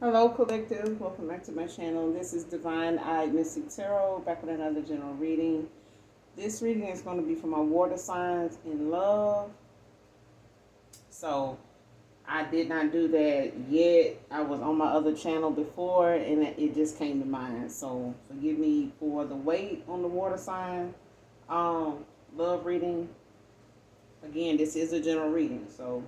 Hello, collective. Welcome back to my channel. This is Divine Eyed Mystic Tarot, back with another general reading. This reading is going to be for my water signs in love. So, I did not do that yet. I was on my other channel before, and it just came to mind. So, forgive me for the wait on the water sign love reading. Again, this is a general reading, so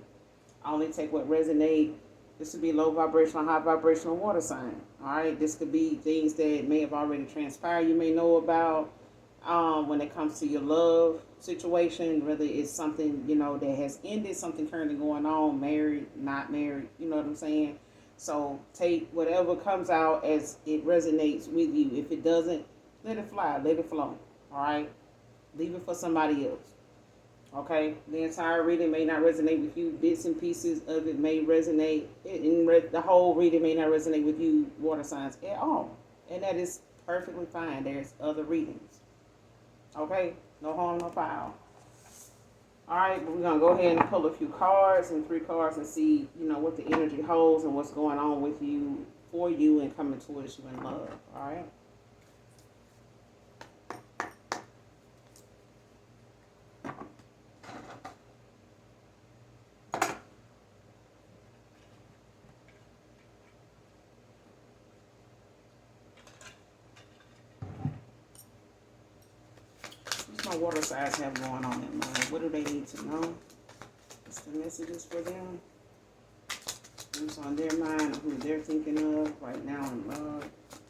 I only take what resonates. This could be low vibrational, high vibrational water sign. All right. This could be things that may have already transpired. You may know about when it comes to your love situation, whether it's something, that has ended, something currently going on, married, not married. You know what I'm saying? So take whatever comes out as it resonates with you. If it doesn't, let it fly, let it flow. All right. Leave it for somebody else. Okay, the entire reading may not resonate with you. Bits and pieces of it may resonate. The whole reading may not resonate with you, water signs, at all. And that is perfectly fine. There's other readings. Okay, no harm, no foul. All right, we're going to go ahead and pull a few cards and 3 cards and see, what the energy holds and what's going on with you, for you, and coming towards you in love. All right. My water signs have going on in mind? What do they need to know? What's the messages for them? Who's on their mind, or who they're thinking of right now in love?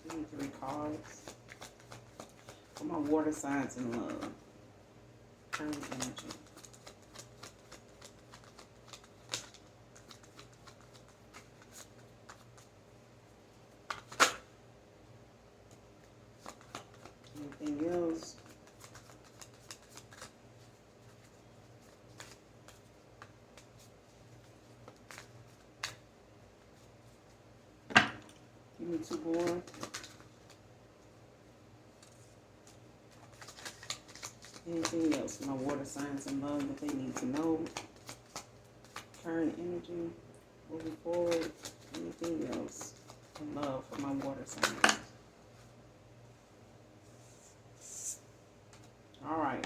Give me 3 cards for my water signs in love. Current energy. Anything else? Give me 2 more. Anything else? My water signs in love that they need to know. Current energy. Moving forward. Anything else in love for my water signs? All right.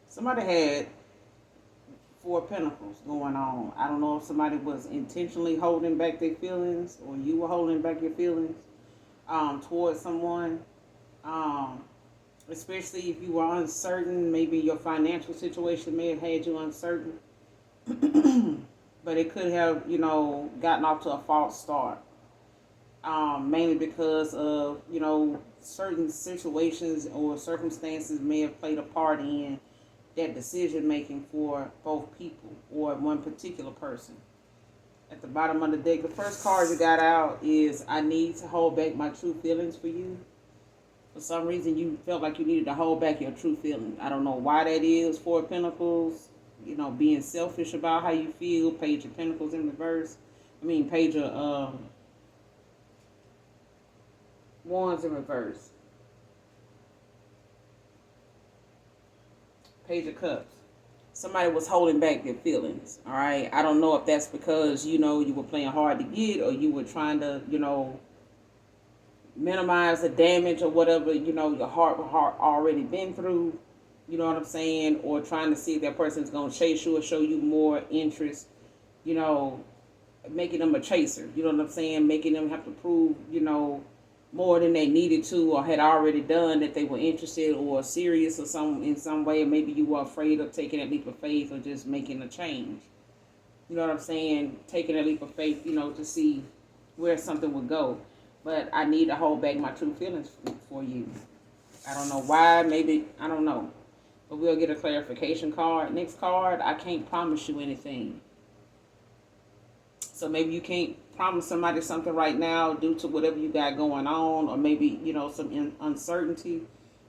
Somebody had 4 pentacles going on. I don't know if somebody was intentionally holding back their feelings, or you were holding back your feelings towards someone. Especially if you were uncertain. Maybe your financial situation may have had you uncertain. But it could have, gotten off to a false start. Mainly because of, certain situations or circumstances may have played a part in that decision making for both people or one particular person. At the bottom of the deck, the first card you got out is, I need to hold back my true feelings for you. For some reason, you felt like you needed to hold back your true feelings. I don't know why that is. 4 of Pentacles, being selfish about how you feel. Page of Pentacles in reverse. Page of Wands in reverse. Page of Cups. Somebody was holding back their feelings. All right. I don't know if that's because, you were playing hard to get, or you were trying to, minimize the damage or whatever, your heart already been through. You know what I'm saying? Or trying to see if that person's going to chase you or show you more interest, making them a chaser. You know what I'm saying? Making them have to prove, more than they needed to or had already done, that they were interested or serious or in some way. Or maybe you were afraid of taking that leap of faith or just making a change. You know what I'm saying? Taking a leap of faith, to see where something would go. But I need to hold back my true feelings for you. I don't know why. Maybe, I don't know. But we'll get a clarification card. Next card, I can't promise you anything. So maybe you can't promise somebody something right now due to whatever you got going on, or maybe, some uncertainty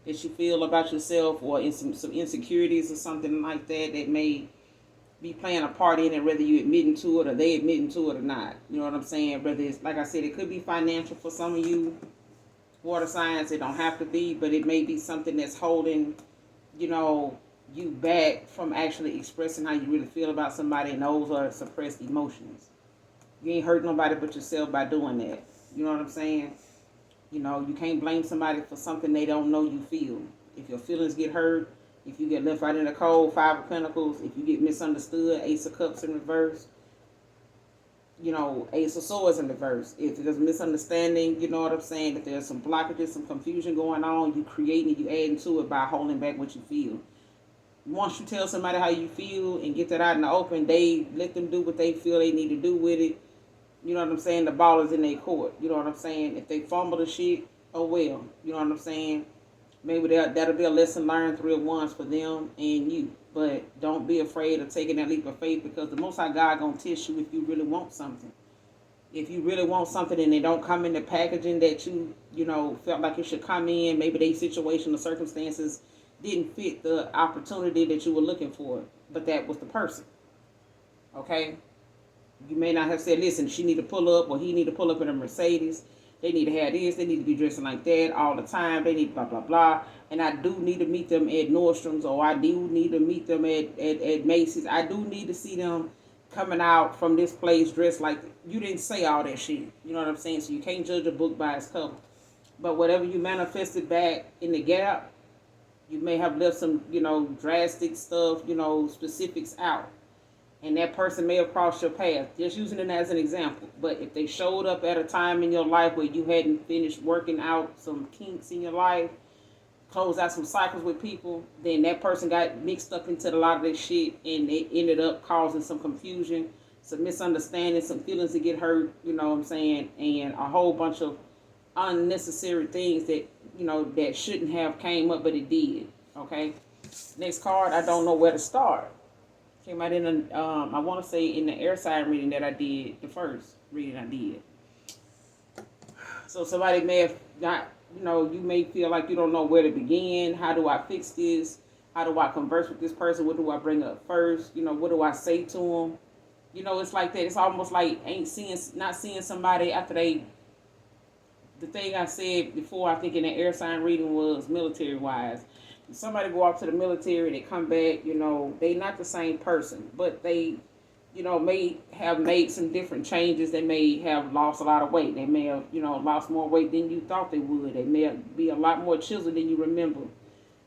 that you feel about yourself, or some insecurities or something like that may be playing a part in it, whether you admitting to it or they admitting to it or not. You know what I'm saying? Whether it's, like I said, it could be financial for some of you water signs. It don't have to be, but it may be something that's holding, you know, you back from actually expressing how you really feel about somebody, and those are suppressed emotions. You ain't hurt nobody but yourself by doing that. You know what I'm saying? You know, you can't blame somebody for something they don't know you feel. If your feelings get hurt, if you get left out in the cold, Five of Pentacles, if you get misunderstood, Ace of Cups in reverse, you know, Ace of Swords in reverse. If there's a misunderstanding, you know what I'm saying, if there's some blockages, some confusion going on, you creating, you adding to it by holding back what you feel. Once you tell somebody how you feel and get that out in the open, they let them do what they feel they need to do with it. You know what I'm saying? The ball is in their court. You know what I'm saying? If they fumble the shit, oh well. You know what I'm saying? Maybe that'll be a lesson learned 3 at once for them and you. But don't be afraid of taking that leap of faith, because the Most High God gonna test you if you really want something. If you really want something and they don't come in the packaging that you know, felt like it should come in, maybe their situation or circumstances didn't fit the opportunity that you were looking for, but that was the person. Okay? You may not have said, listen, she need to pull up or he need to pull up in a Mercedes. They need to have this. They need to be dressing like that all the time. They need blah, blah, blah. And I do need to meet them at Nordstrom's, or I do need to meet them at Macy's. I do need to see them coming out from this place dressed like, you didn't say all that shit. You know what I'm saying? So you can't judge a book by its cover. But whatever you manifested back in the gap, you may have left some, you know, drastic stuff, you know, specifics out. And that person may have crossed your path, just using it as an example. But if they showed up at a time in your life where you hadn't finished working out some kinks in your life, closed out some cycles with people, then that person got mixed up into a lot of this shit, and it ended up causing some confusion, some misunderstanding, some feelings to get hurt, you know what I'm saying, and a whole bunch of unnecessary things that, you know, that shouldn't have came up, but it did. Okay? Next card, I don't know where to start. Came out in I want to say in the air sign reading that I did, the first reading I did. So somebody may have not, you know, you may feel like you don't know where to begin. How do I fix this? How do I converse with this person? What do I bring up first? You know, what do I say to them? You know, it's like that. It's almost like not seeing somebody after they, the thing I said before, I think in the air sign reading was military wise. Somebody go off to the military, they come back, you know, they not the same person, but they, you know, may have made some different changes. They may have lost a lot of weight. They may have, you know, lost more weight than you thought they would. They may be a lot more chiseled than you remember.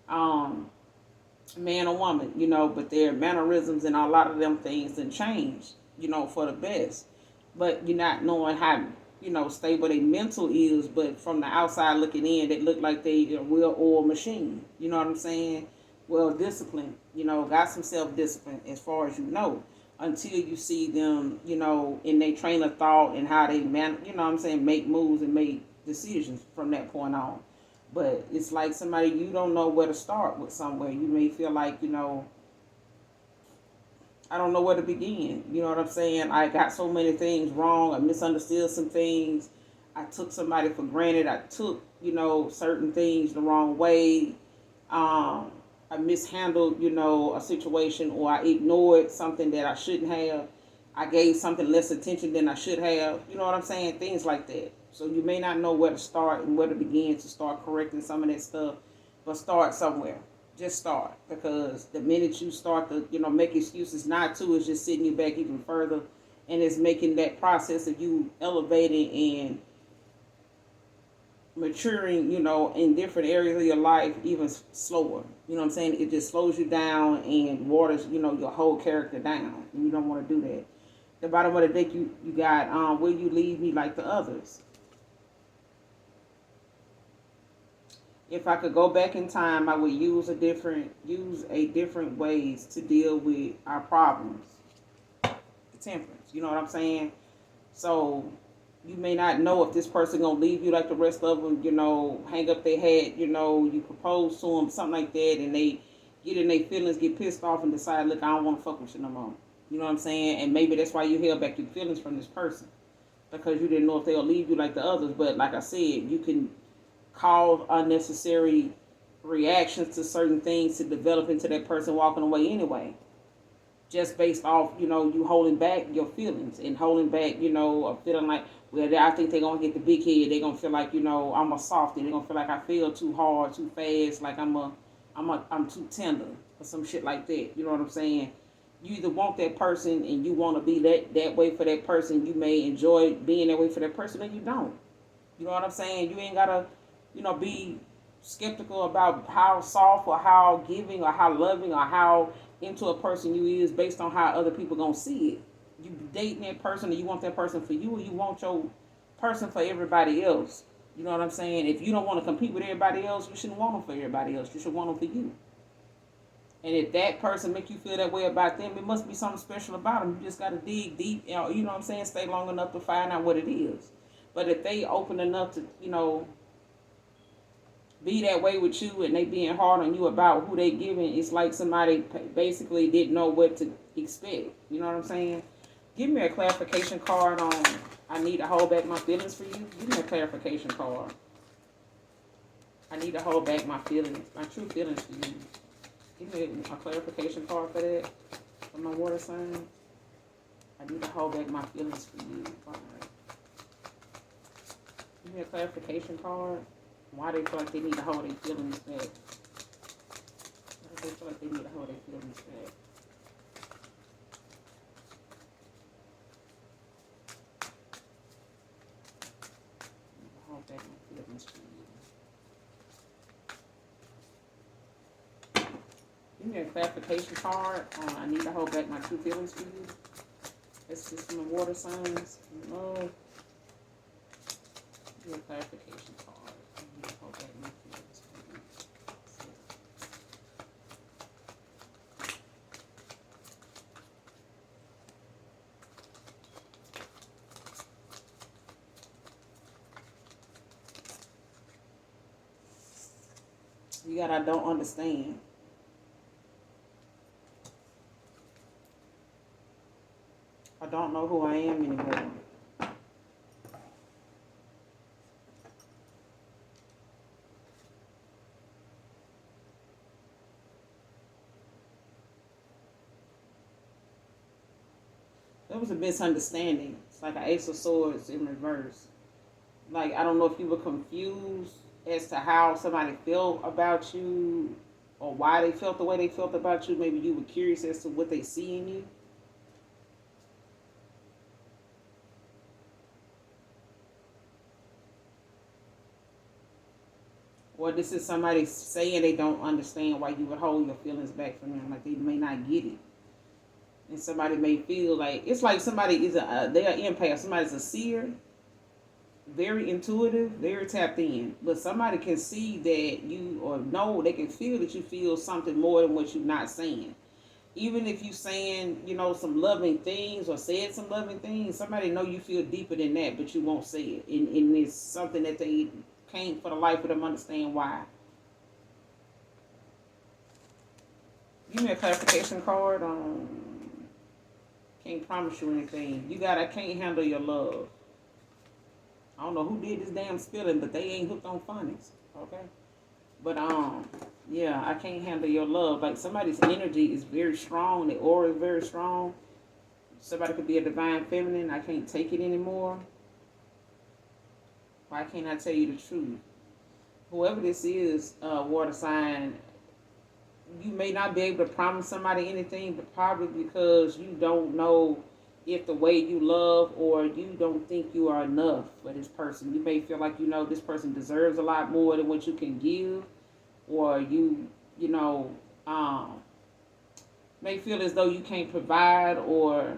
Man or woman, you know, but their mannerisms and a lot of them things done changed, you know, for the best. But you're not knowing how, you know, stable their mental is, but from the outside looking in, they look like they a well-oiled machine. You know what I'm saying? Well disciplined, you know, got some self-discipline as far as you know, until you see them, you know, in their train of thought and how they you know what I'm saying, make moves and make decisions from that point on. But it's like somebody, you don't know where to start with somewhere. You may feel like, you know, I don't know where to begin. You know what I'm saying? I got so many things wrong. I misunderstood some things. I took somebody for granted. I took, you know, certain things the wrong way. I mishandled, you know, a situation, or I ignored something that I shouldn't have. I gave something less attention than I should have. You know what I'm saying? Things like that. So you may not know where to start and where to begin to start correcting some of that stuff, but start somewhere. Just start, because the minute you start to, you know, make excuses not to, is just sitting you back even further, and it's making that process of you elevating and maturing, you know, in different areas of your life even slower. You know what I'm saying? It just slows you down and waters, you know, your whole character down, and you don't want to do that. The bottom of the deck, you got, will you leave me like the others? If I could go back in time, I would use a different ways to deal with our problems. The Temperance, you know what I'm saying? So you may not know if this person gonna leave you like the rest of them, you know, hang up their head, you know, you propose to them, something like that, and they get in their feelings, get pissed off, and decide, look, I don't want to fuck with you no more. You know what I'm saying? And maybe that's why you held back your feelings from this person, because you didn't know if they'll leave you like the others. But like I said, you can cause unnecessary reactions to certain things to develop into that person walking away anyway. just based off, you holding back your feelings and holding back, or feeling like, well, I think they're gonna get the big head. They're gonna feel like, I'm a softie. They're gonna feel like I feel too hard, too fast, like I'm too tender or some shit like that. You know what I'm saying? You either want that person and you want to be that way for that person. You may enjoy being that way for that person, or you don't. You know what I'm saying? You ain't gotta, be skeptical about how soft or how giving or how loving or how into a person you is based on how other people gonna see it. You dating that person, or you want that person for you, or you want your person for everybody else. You know what I'm saying? If you don't want to compete with everybody else, you shouldn't want them for everybody else. You should want them for you. And if that person make you feel that way about them, it must be something special about them. You just gotta dig deep. You know what I'm saying? Stay long enough to find out what it is. But if they open enough to, be that way with you, and they being hard on you about who they giving, it's like somebody basically didn't know what to expect. You know what I'm saying? Give me a clarification card on I need to hold back my feelings for you. Give me a clarification card. I need to hold back my feelings, my true feelings for you. Give me a clarification card for that, for my water sign. I need to hold back my feelings for you. All right. Give me a clarification card. Why they feel like they need to hold their feelings back. Why do they feel like they need to hold their feelings back? Hold back my feelings for you. Give me a clarification card on I need to hold back my true feelings for you. It's just from the water signs. Love. Give me a clarification card. I need to hold back my feelings for you. You got I don't understand. I don't know who I am anymore. There was a misunderstanding. It's like an ace of swords in reverse. Like, I don't know if you were confused as to how somebody felt about you or why they felt the way they felt about you. Maybe you were curious as to what they see in you. Or this is somebody saying they don't understand why you would hold your feelings back from them. Like, they may not get it. And somebody may feel like, it's like somebody is they're an empath. Somebody's a seer, very intuitive, very tapped in. But somebody can see that you, or know, they can feel that you feel something more than what you're not saying. Even if you saying, some loving things or said some loving things, somebody know you feel deeper than that, but you won't say it. And it's something that they can't for the life of them understand why. Give me a clarification card on can't promise you anything. I can't handle your love. I don't know who did this damn spilling, but they ain't hooked on phonics. Okay? But yeah, I can't handle your love. Like, somebody's energy is very strong, the aura is very strong. Somebody could be a divine feminine. I can't take it anymore. Why can't I tell you the truth? Whoever this is, water sign, you may not be able to promise somebody anything, but probably because you don't know if the way you love, or you don't think you are enough for this person. You may feel like this person deserves a lot more than what you can give, or may feel as though you can't provide or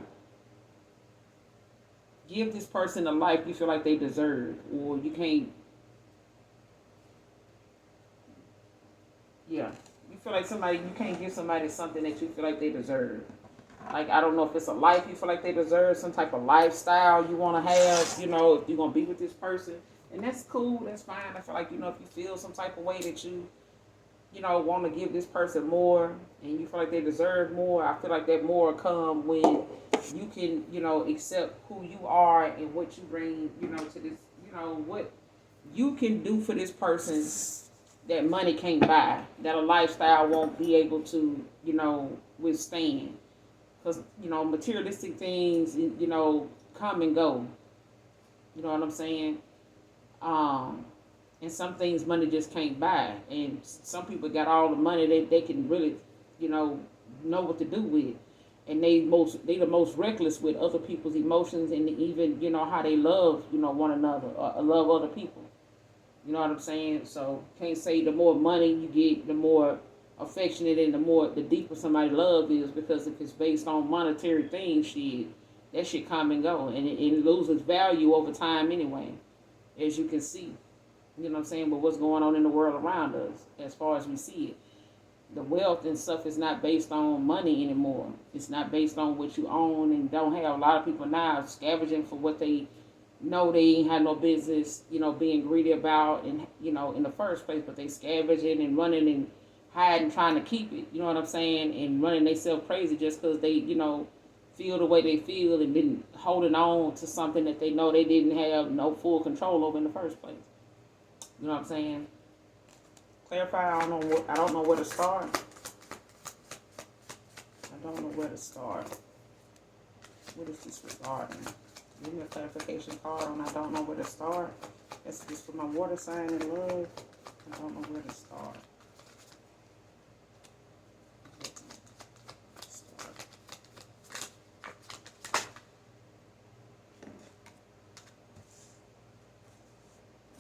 give this person the life you feel like they deserve, or you can't. Yeah, you feel like you can't give somebody something that you feel like they deserve. Like, I don't know if it's a life you feel like they deserve, some type of lifestyle you want to have, if you're going to be with this person. And that's cool, that's fine. I feel like, if you feel some type of way that you want to give this person more and you feel like they deserve more, I feel like that more come when you can, accept who you are and what you bring, to this, what you can do for this person that money can't buy, that a lifestyle won't be able to, withstand. because materialistic things come and go. You know what I'm saying? Um, and some things money just can't buy. And some people got all the money they can really, you know what to do with. And they the most reckless with other people's emotions and even how they love one another or love other people. You know what I'm saying? So can't say the more money you get, the more affectionate and the deeper somebody love is, because if it's based on monetary things, that shit come and go, and it loses value over time anyway, as you can see. You know what I'm saying? But what's going on in the world around us, as far as we see it, the wealth and stuff is not based on money anymore. It's not based on what you own and don't have. A lot of people now are scavenging for what they know they ain't had no business, being greedy about, and in the first place. But they scavenging and running and hiding, trying to keep it. You know what I'm saying? And running themselves crazy just because they, feel the way they feel and been holding on to something that they know they didn't have no full control over in the first place. You know what I'm saying? Clarify. I don't know where to start. I don't know where to start. What is this regarding? Give me a clarification card on I don't know where to start. That's just for my water sign and love. I don't know where to start.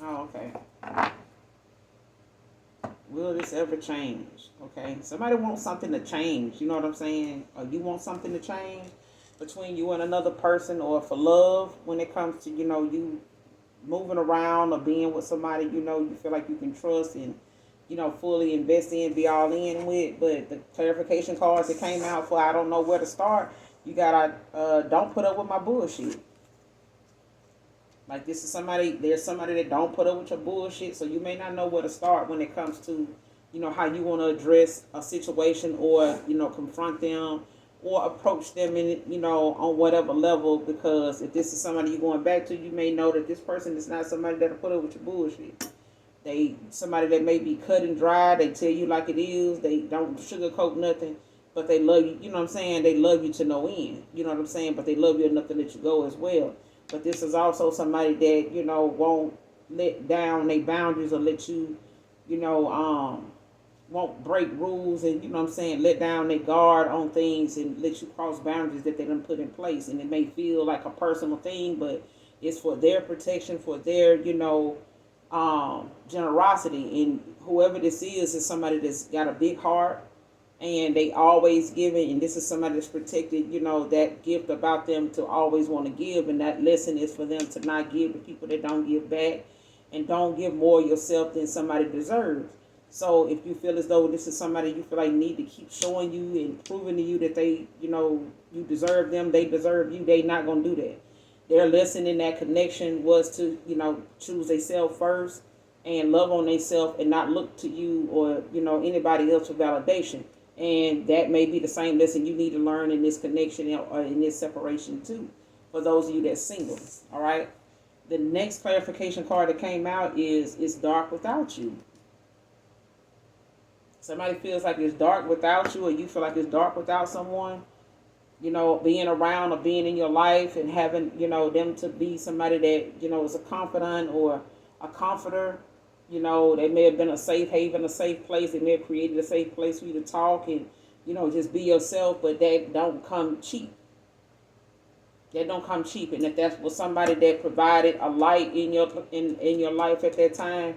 Oh, okay. Will this ever change? Okay. Somebody wants something to change. You know what I'm saying? Or you want something to change between you and another person, or for love when it comes to, you moving around or being with somebody, you feel like you can trust and, fully invest in, be all in with. But the clarification cards that came out for I don't know where to start, you gotta don't put up with my bullshit. Like there's somebody that don't put up with your bullshit, so you may not know where to start when it comes to, how you want to address a situation, or, confront them or approach them in, on whatever level. Because if this is somebody you're going back to, you may know that this person is not somebody that'll put up with your bullshit. Somebody that may be cut and dry, they tell you like it is, they don't sugarcoat nothing, but they love you, you know what I'm saying? They love you to no end, you know what I'm saying? But they love you enough to let you go as well. But this is also somebody that, won't let down their boundaries, or let you, won't break rules, and, you know what I'm saying, let down their guard on things and let you cross boundaries that they done put in place. And it may feel like a personal thing, but it's for their protection, for their, generosity. And whoever this is somebody that's got a big heart, and they always giving, and this is somebody that's protected, that gift about them to always want to give. And that lesson is for them to not give to people that don't give back, and don't give more yourself than somebody deserves. So if you feel as though this is somebody you feel like need to keep showing you and proving to you that they, you deserve them, they deserve you, they not going to do that. Their lesson in that connection was to, choose themselves first and love on themselves, and not look to you or, anybody else for validation. And that may be the same lesson you need to learn in this connection or in this separation too, for those of you that's single. All right. The next clarification card that came out is it's dark without you. Somebody feels like it's dark without you, or you feel like it's dark without someone, being around or being in your life, and having, them to be somebody that, is a confidant or a comforter. They may have been a safe haven, a safe place. They may have created a safe place for you to talk and, just be yourself, but that don't come cheap. That don't come cheap. And if that's what somebody that provided a light in your life at that time,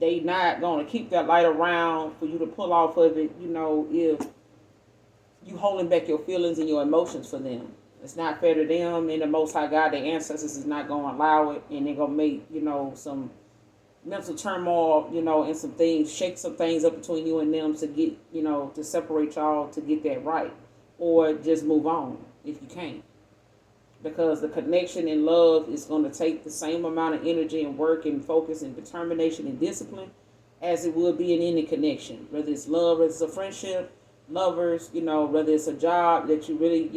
they not going to keep that light around for you to pull off of it, if you holding back your feelings and your emotions for them. It's not fair to them, and the Most High God, their ancestors, is not going to allow it, and they're going to make, some mental turmoil, and some things, shake some things up between you and them to get, to separate y'all, to get that right. Or just move on if you can't. Because the connection and love is going to take the same amount of energy and work and focus and determination and discipline as it would be in any connection. Whether it's love, whether it's a friendship, lovers, whether it's a job that you really,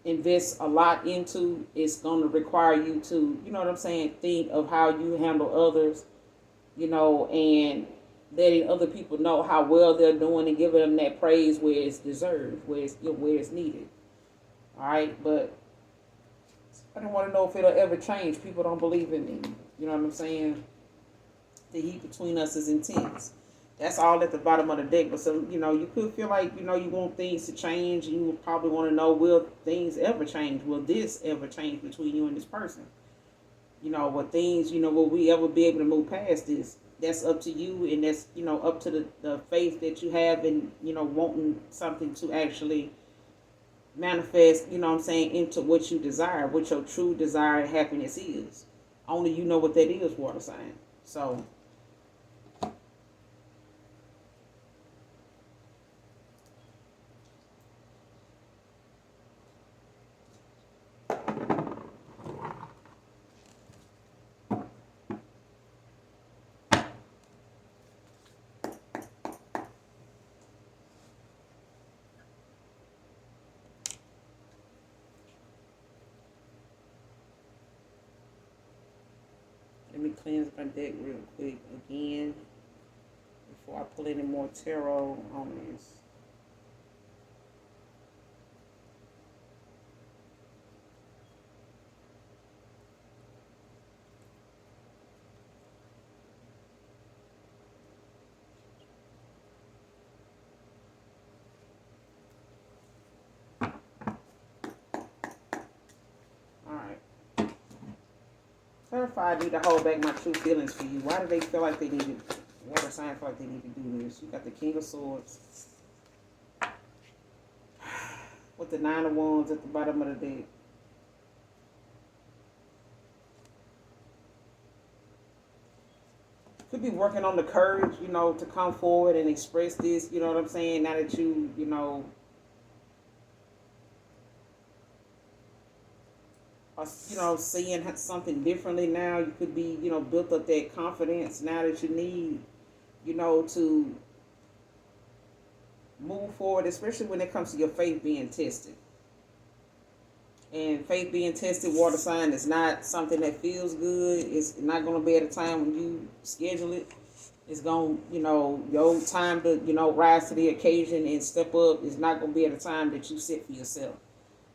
invest a lot into, it's going to require you to, think of how you handle others, and letting other people know how well they're doing, and giving them that praise where it's deserved, where it's needed. All right, but I don't want to know if it'll ever change. People don't believe in me. You know what I'm saying? The heat between us is intense. That's all at the bottom of the deck. But so, you could feel like, you want things to change. You would probably want to know, will things ever change? Will this ever change between you and this person? What things, will we ever be able to move past this? That's up to you, and that's, up to the faith that you have in, wanting something to actually manifest, into what you desire, what your true desired happiness is. Only you know what that is, water sign. So, let me cleanse my deck real quick again before I pull any more tarot on this. Alright. Clarify, I need to hold back my true feelings for you. Why do they feel like they need to, water sign feel like they need to do this? You got the King of Swords with the Nine of Wands at the bottom of the deck. Could be working on the courage, to come forward and express this, you know what I'm saying? Now that seeing something differently now, you could be, built up that confidence now that you need, to move forward, especially when it comes to your faith being tested. And faith being tested, water sign, is not something that feels good. It's not going to be at a time when you schedule it. It's going to, your time to, rise to the occasion and step up is not going to be at a time that you set for yourself.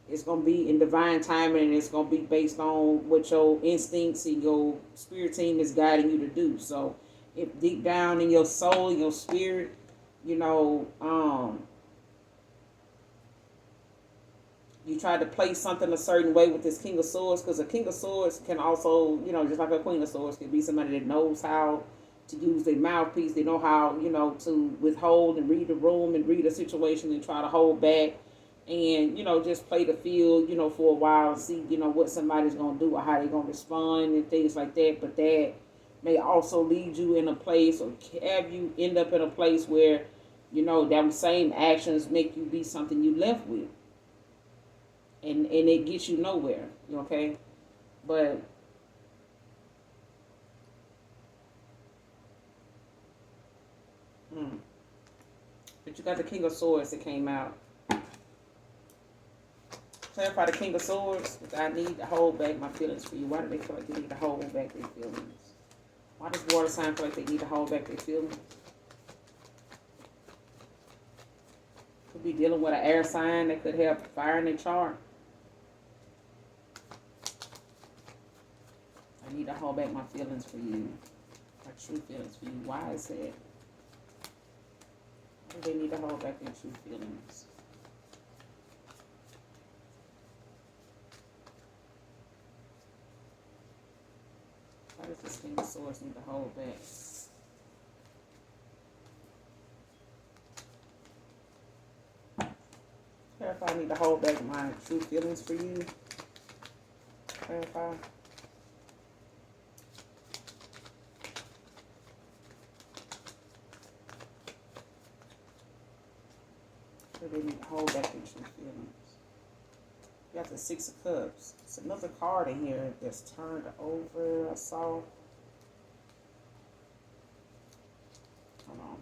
It's going to be in divine timing, and it's going to be based on what your instincts and your spirit team is guiding you to do. So if deep down in your soul, your spirit, you try to place something a certain way with this King of Swords, because a King of Swords can also, just like a Queen of Swords, can be somebody that knows how to use their mouthpiece. They know how, to withhold and read the room and read a situation and try to hold back and, just play the field, for a while and see, what somebody's going to do or how they're going to respond and things like that. But that may also lead you in a place, or have you end up in a place where, them same actions make you be something you left with. And it gets you nowhere, okay? But you got the King of Swords that came out. Clarify the King of Swords. I need to hold back my feelings for you. Why do they feel like they need to hold back their feelings? Why does water sign feel like they need to hold back their feelings? Could be dealing with an air sign that could have fire in their chart. I need to hold back my feelings for you. My true feelings for you. Why is that? Why do they need to hold back their true feelings? Why does this King of Swords need to hold back? Clarify, I need to hold back my true feelings for you. Clarify. They need to hold back their true feelings. You got the Six of Cups. It's another card in here that's turned over. I saw. Hold on.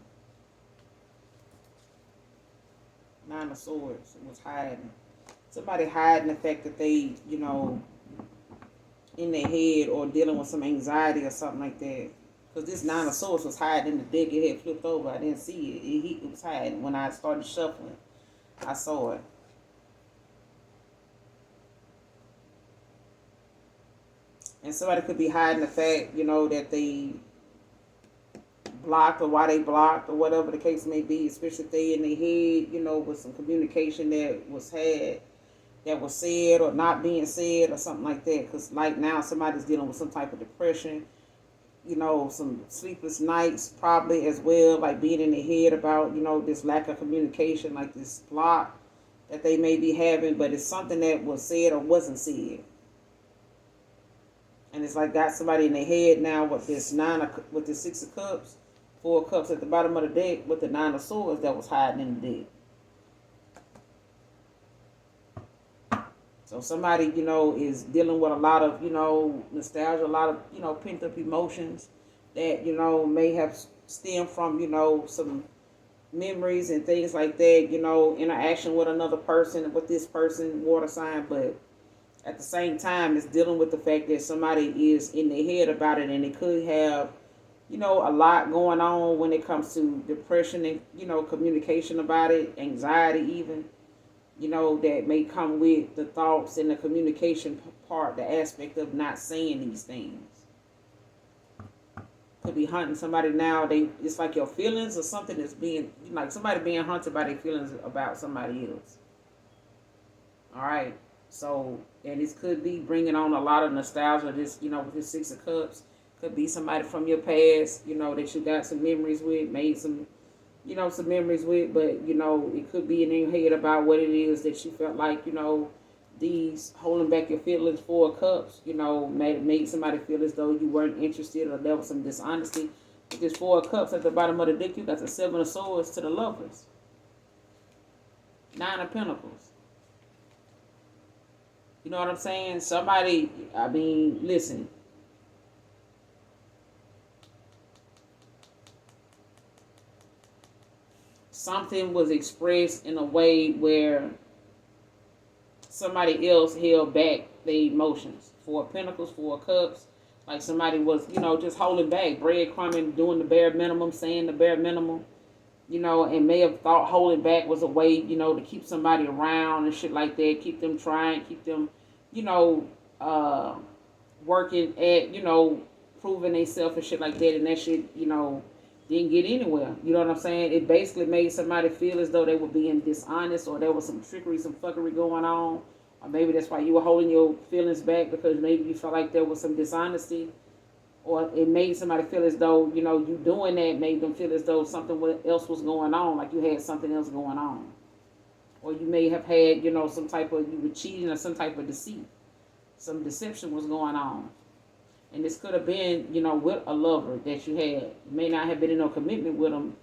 Nine of Swords. It was hiding. Somebody hiding the fact that they, in their head or dealing with some anxiety or something like that. Because this Nine of Swords was hiding in the deck. It had flipped over. I didn't see it. It was hiding. When I started shuffling, I saw it. And somebody could be hiding the fact, that they blocked or why they blocked or whatever the case may be, especially if they in their head, with some communication that was said or not being said or something like that. Because like now somebody's dealing with some type of depression, some sleepless nights probably as well, like being in their head about, this lack of communication, like this block that they may be having, but it's something that was said or wasn't said. And it's like got somebody in their head now with this with the 6 of Cups, 4 of Cups at the bottom of the deck with the 9 of Swords that was hiding in the deck. So somebody, is dealing with a lot of, nostalgia, a lot of, pent up emotions that, may have stemmed from, some memories and things like that, interaction with another person, with this person, water sign, but at the same time, it's dealing with the fact that somebody is in their head about it, and it could have, a lot going on when it comes to depression and, communication about it, anxiety even, that may come with the thoughts and the communication part, the aspect of not saying these things. Could be hunting somebody now. It's like your feelings or something that's being, like somebody being hunted by their feelings about somebody else. All right. So, and this could be bringing on a lot of nostalgia. This, with this 6 of Cups, could be somebody from your past, that you got some memories with, made some, some memories with, but, it could be in your head about what it is that you felt like, these holding back your feelings, 4 of Cups, made somebody feel as though you weren't interested or there was some dishonesty. With this 4 of Cups at the bottom of the deck, you got the 7 of Swords to the Lovers. 9 of Pentacles. You know what I'm saying? Somebody, listen. Something was expressed in a way where somebody else held back their emotions. 4 of Pentacles, 4 of Cups. Like somebody was, just holding back, breadcrumbing, doing the bare minimum, saying the bare minimum. And may have thought holding back was a way, to keep somebody around and shit like that, keep them trying, keep them, working at, proving themselves and shit like that, and that shit, didn't get anywhere. You know what I'm saying? It basically made somebody feel as though they were being dishonest or there was some trickery, some fuckery going on. Or maybe that's why you were holding your feelings back, because maybe you felt like there was some dishonesty. Or it made somebody feel as though, you doing that made them feel as though something else was going on, like you had something else going on. Or you may have had, some type of, you were cheating or some type of deceit. Some deception was going on. And this could have been, with a lover that you had. You may not have been in no commitment with them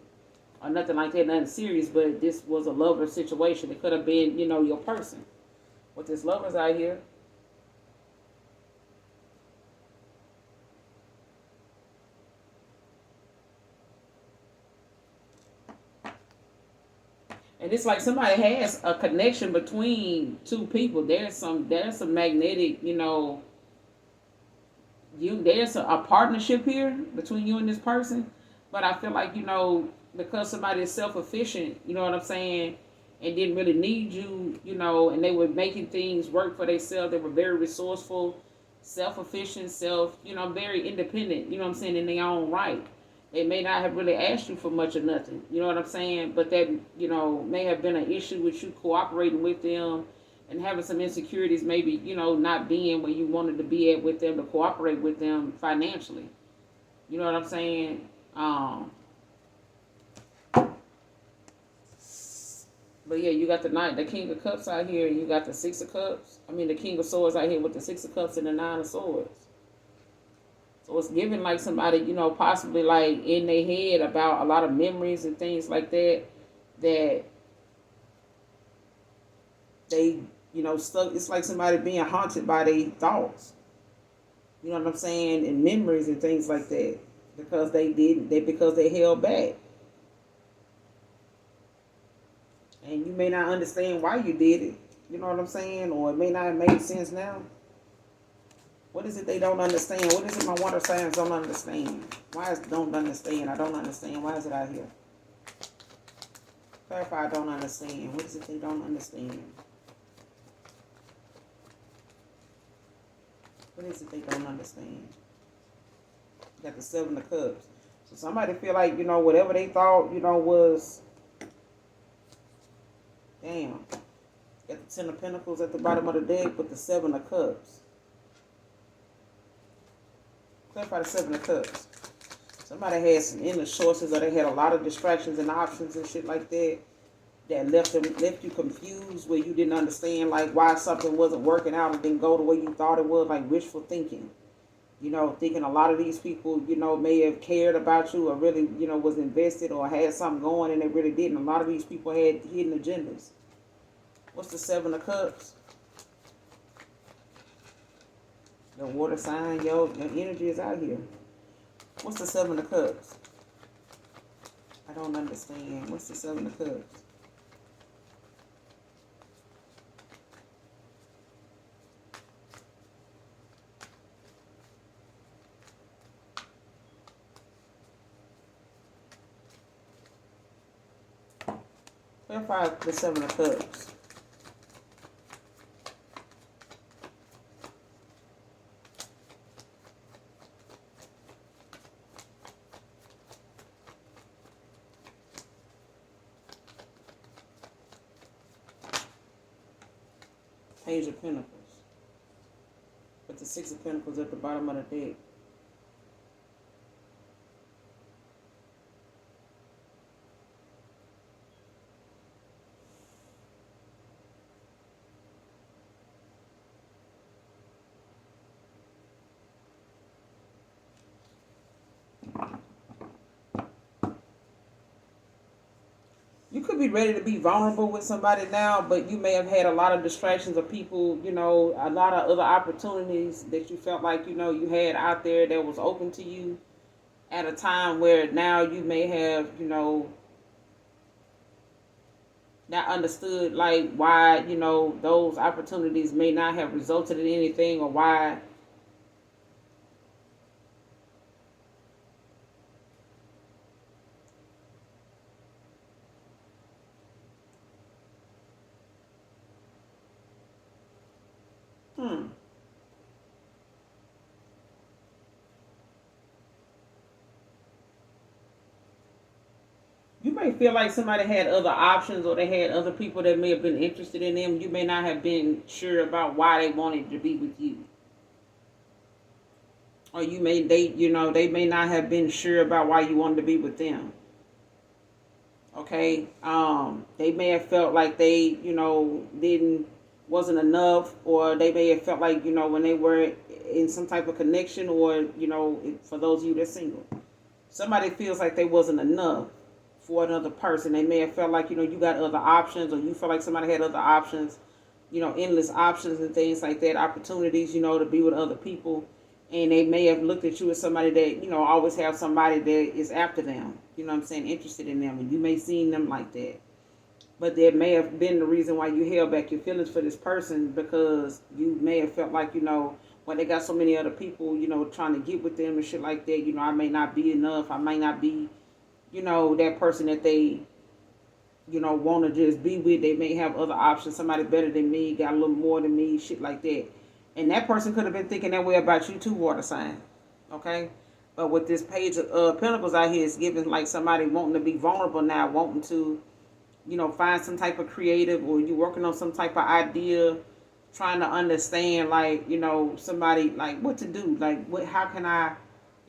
or nothing like that, nothing serious, but this was a lover situation. It could have been, your person. With this lovers out here. And it's like somebody has a connection between two people. There's some magnetic, there's a partnership here between you and this person. But I feel like, because somebody is self-efficient, you know what I'm saying, and didn't really need you, and they were making things work for themselves. They were very resourceful, self-efficient, very independent, you know what I'm saying, in their own right. They may not have really asked you for much or nothing, you know what I'm saying, but that, may have been an issue with you cooperating with them and having some insecurities, maybe, not being where you wanted to be at with them to cooperate with them financially. You know what I'm saying? But yeah, you got the King of Cups out here, and you got the 6 of Cups. The King of Swords out here with the 6 of Cups and the 9 of Swords. So it's giving like somebody, possibly like in their head about a lot of memories and things like that, that they, stuck. It's like somebody being haunted by their thoughts. You know what I'm saying? And memories and things like that. Because because they held back. And you may not understand why you did it. You know what I'm saying? Or it may not have made sense now. What is it they don't understand? What is it my water signs don't understand? Why is don't understand? I don't understand. Why is it out here? Clarify, I don't understand. What is it they don't understand? What is it they don't understand? You got the Seven of Cups. So somebody feel like, whatever they thought, was, damn. Got the Ten of Pentacles at the bottom of the deck with the Seven of Cups. Clarify the Seven of Cups. Somebody had some inner choices, or they had a lot of distractions and options and shit like that left you confused, where you didn't understand like why something wasn't working out and didn't go the way you thought it was, like wishful thinking. Thinking a lot of these people, may have cared about you, or really, was invested or had something going, and they really didn't. A lot of these people had hidden agendas. What's the Seven of Cups? The water sign, yo, the energy is out here. What's the Seven of Cups? I don't understand. What's the Seven of Cups? Clarify the Seven of Cups. Page of Pentacles. With the Six of Pentacles at the bottom of the deck. You could be ready to be vulnerable with somebody now, but you may have had a lot of distractions of people, a lot of other opportunities that you felt like, you had out there that was open to you at a time where now you may have, not understood like why, those opportunities may not have resulted in anything, or why. You may feel like somebody had other options, or they had other people that may have been interested in them. You may not have been sure about why they wanted to be with you. Or they may not have been sure about why you wanted to be with them. Okay? They may have felt like they, wasn't enough, or they may have felt like, when they were in some type of connection, or, for those of you that's single, somebody feels like they wasn't enough for another person. They may have felt like, you got other options, or you feel like somebody had other options, endless options and things like that, opportunities, to be with other people. And they may have looked at you as somebody that, always have somebody that is after them, interested in them. And you may seen them like that. But that may have been the reason why you held back your feelings for this person, because you may have felt like, when they got so many other people, trying to get with them and shit like that, I may not be enough. I might not be, that person that they, want to just be with. They may have other options, somebody better than me, got a little more than me, shit like that. And that person could have been thinking that way about you too, water sign. Okay? But with this Page of Pentacles out here, it's giving like somebody wanting to be vulnerable now, wanting to, find some type of creative, or you working on some type of idea, trying to understand, like, somebody, like, what to do. Like, how can I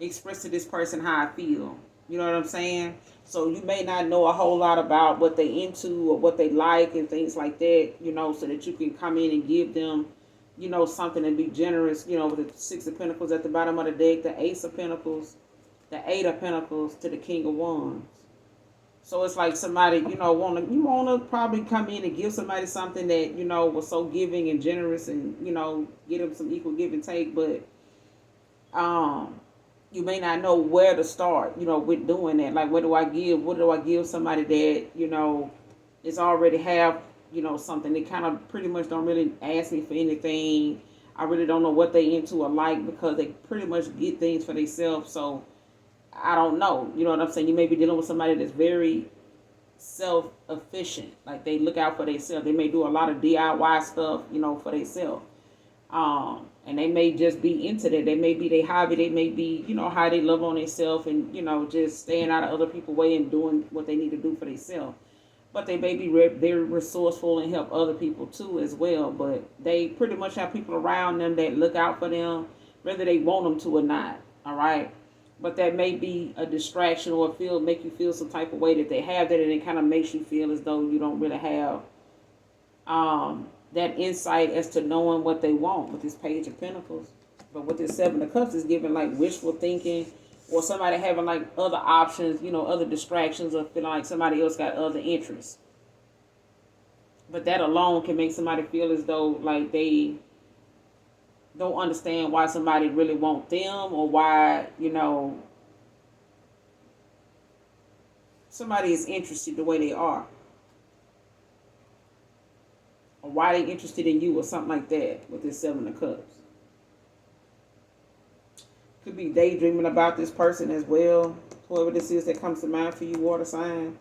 express to this person how I feel? You know what I'm saying? So you may not know a whole lot about what they into or what they like and things like that, so that you can come in and give them, something, and be generous, with the Six of Pentacles at the bottom of the deck, the Ace of Pentacles, the Eight of Pentacles to the King of Wands. So it's like somebody, wanna probably come in and give somebody something that, was so giving and generous, and, get them some equal give and take, but you may not know where to start, with doing that. Like, what do I give somebody that, is already have, something. They kind of pretty much don't really ask me for anything. I really don't know what they into or like, because they pretty much get things for themselves. So I don't know. You know what I'm saying? You may be dealing with somebody that's very self-efficient. Like, they look out for themselves. They may do a lot of DIY stuff, for themselves. And they may just be into that. They may be their hobby. They may be, how they love on themselves and, just staying out of other people's way and doing what they need to do for themselves. But they may be very resourceful and help other people too as well. But they pretty much have people around them that look out for them, whether they want them to or not. All right. But that may be a distraction or make you feel some type of way that they have that, and it kind of makes you feel as though you don't really have that insight as to knowing what they want with this Page of Pentacles. But with this Seven of Cups is giving like wishful thinking, or somebody having like other options, other distractions, or feeling like somebody else got other interests. But that alone can make somebody feel as though like they don't understand why somebody really want them, or why, somebody is interested the way they are, or why they interested in you, or something like that with this Seven of Cups. Could be daydreaming about this person as well. Whoever this is that comes to mind for you, water sign.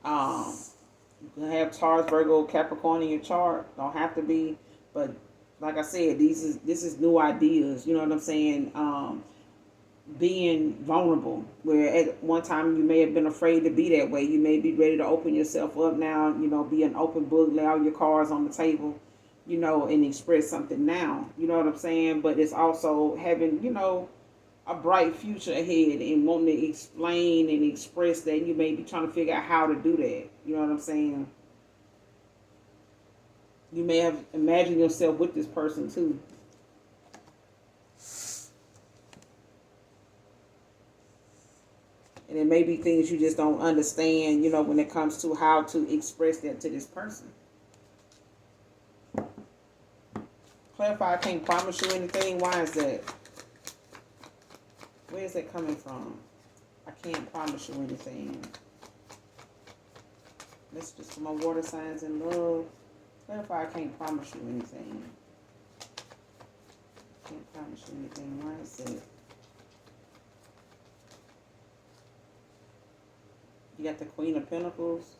You can have Taurus, Virgo, Capricorn in your chart. Don't have to be, but like I said, this is new ideas. You know what I'm saying? Being vulnerable, where at one time you may have been afraid to be that way. You may be ready to open yourself up now. Be an open book, lay all your cards on the table, and express something now. You know what I'm saying? But it's also having, a bright future ahead and wanting to explain and express that. You may be trying to figure out how to do that. You know what I'm saying? You may have imagined yourself with this person too. And it may be things you just don't understand, when it comes to how to express that to this person. Clarify, I can't promise you anything. Why is that? Where is that coming from? I can't promise you anything. Let's just for my water signs and love. Clarify, I can't promise you anything. Can't promise you anything. Why is that? You got the Queen of Pentacles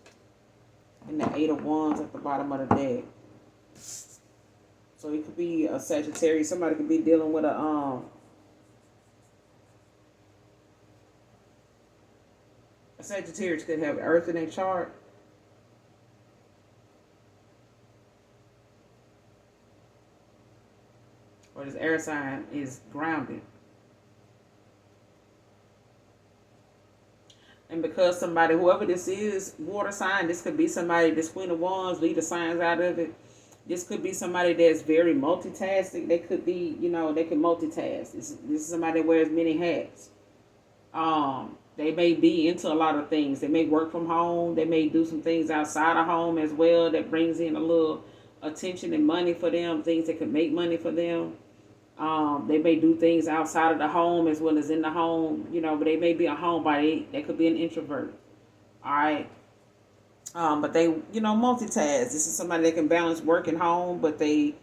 and the Eight of Wands at the bottom of the deck. So it could be a Sagittarius. Somebody could be dealing with a Sagittarius could have Earth in their chart. Or this air sign is grounded. And because somebody, whoever this is, water sign, this could be somebody, this Queen of Wands, leave the signs out of it. This could be somebody that's very multitasking. They could be, they can multitask. This is somebody that wears many hats. They may be into a lot of things. They may work from home. They may do some things outside of home as well that brings in a little attention and money for them, things that could make money for them. They may do things outside of the home as well as in the home, but they may be a homebody. They could be an introvert. All right. But they, multitask. This is somebody that can balance work and home, but they,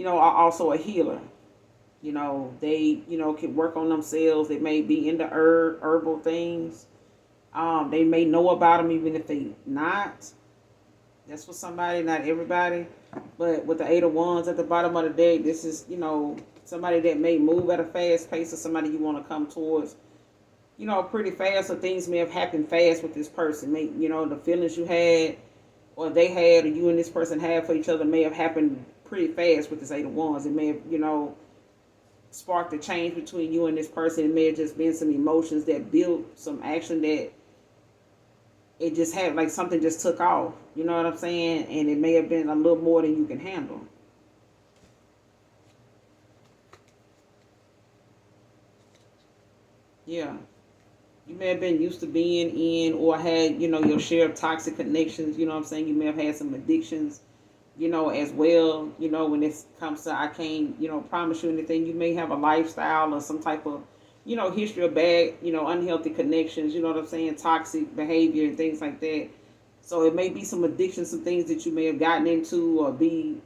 are also a healer. They, can work on themselves. They may be into herbal things. They may know about them even if they not. That's for somebody, not everybody. But with the Eight of Wands at the bottom of the deck, this is, somebody that may move at a fast pace, or somebody you want to come towards, pretty fast, or things may have happened fast with this person. May, the feelings you had, or they had, or you and this person had for each other may have happened pretty fast with this Eight of Wands. It may have, sparked a change between you and this person. It may have just been some emotions that built some action that it just had, like something just took off. You know what I'm saying? And it may have been a little more than you can handle. Yeah. You may have been used to being in, or had, your share of toxic connections. You know what I'm saying? You may have had some addictions, as well. When it comes to, I can't, promise you anything. You may have a lifestyle or some type of, history of bad, unhealthy connections. You know what I'm saying? Toxic behavior and things like that. So it may be some addictions, some things that you may have gotten into, or be,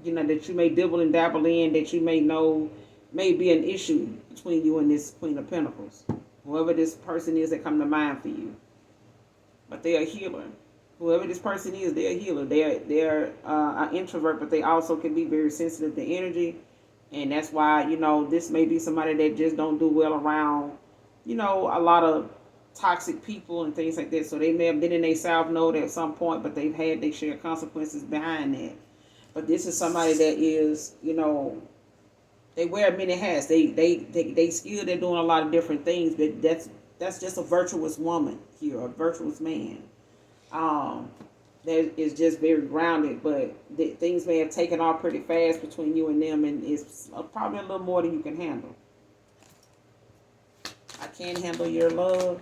that you may dibble and dabble in, that you may know may be an issue between you and this Queen of Pentacles. Whoever this person is that come to mind for you. But they're a healer. Whoever this person is, they're a healer. They're an introvert, but they also can be very sensitive to energy, and that's why this may be somebody that just don't do well around a lot of toxic people and things like that. So they may have been in a south node at some point, but they've had they share consequences behind that. But this is somebody that is they wear many hats. They skilled at doing a lot of different things, but that's just a virtuous woman here, a virtuous man. Um, that is just very grounded, but things may have taken off pretty fast between you and them, and it's probably a little more than you can handle. I can't handle your love.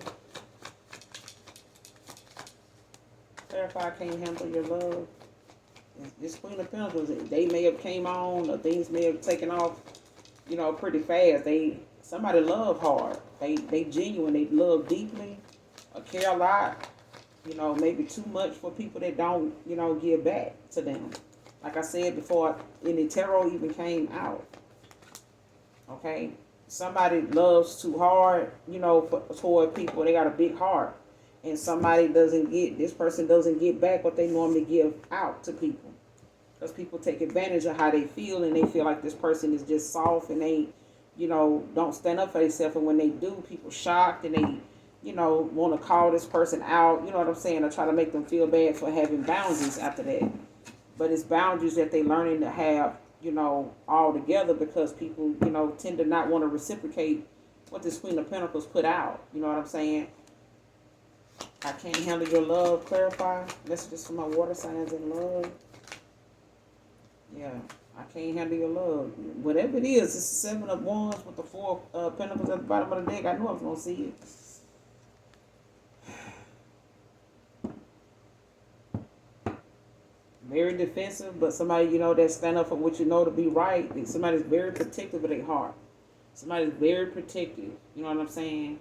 Clarify, I can't handle your love. This Queen of Pentacles, they may have came on, or things may have taken off, pretty fast. Somebody love hard. They genuine. They love deeply, or care a lot. Maybe too much for people that don't, give back to them. Like I said before, any tarot even came out. Okay? Somebody loves too hard, toward people. They got a big heart. And this person doesn't get back what they normally give out to people. Because people take advantage of how they feel, and they feel like this person is just soft, and they, don't stand up for themselves. And when they do, people shocked, and they, want to call this person out, you know what I'm saying, or try to make them feel bad for having boundaries after that. But it's boundaries that they learning to have, all together, because people, tend to not want to reciprocate what this Queen of Pentacles put out. You know what I'm saying? I can't handle your love. Clarify. Messages for my water signs in love. Yeah, I can't handle your love. Whatever it is, it's the 7 of Wands with the 4 Pentacles at the bottom of the deck. I knew I was going to see it. Very defensive, but somebody, that stand up for what to be right. Somebody's very protective of their heart. Somebody's very protective. You know what I'm saying?